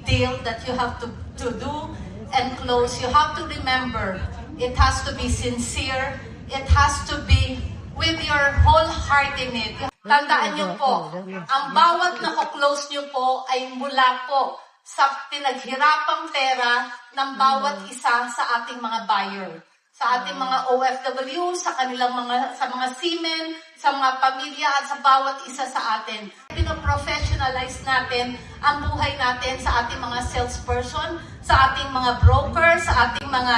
deal that you have to do and close, you have to remember, it has to be sincere, it has to be with your whole heart in it. Tandaan niyo po, ang bawat na-close niyo po ay mula po sa pinaghirapang pera ng bawat isa sa ating mga buyer, sa ating mga OFW, sa kanilang sa mga seamen, sa mga pamilya at sa bawat isa sa atin. Pino-professionalize natin ang buhay natin sa ating mga salesperson, sa ating mga broker, sa ating mga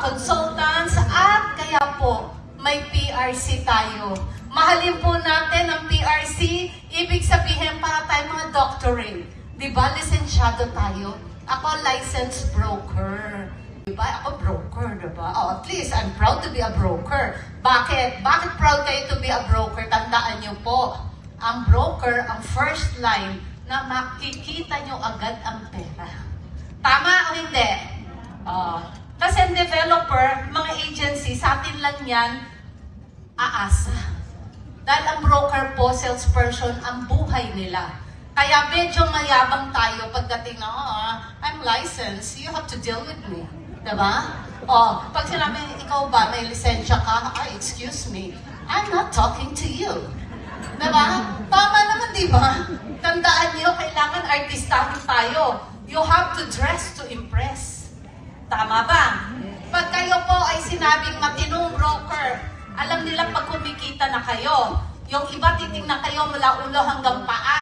consultants, at kaya po may PRC tayo. Mahalin po natin ang PRC, ibig sabihin para tayo mga doctorate. Diba, lisensyado tayo. Ako, licensed broker. Diba, ako broker, diba? Oh, at least, I'm proud to be a broker. Bakit? Bakit proud kayo to be a broker? Tandaan nyo po, ang broker, ang first line na makikita nyo agad ang pera. Tama o hindi? Kasi ang developer, mga agency, sa atin lang yan, aasa. Dahil ang broker po, salesperson, ang buhay nila. Kaya medyo mayabang tayo pagdating na, I'm licensed, you have to deal with me. Diba? Pag sinabi, ikaw ba, may lisensya ka? Excuse me, I'm not talking to you. Diba? Tama naman, diba? Tandaan niyo, kailangan artistahin tayo. You have to dress to impress. Tama ba? Pag kayo po ay sinabing matinong broker, alam nila pag kumikita na kayo, yung iba titingnan kayo mula ulo hanggang paa.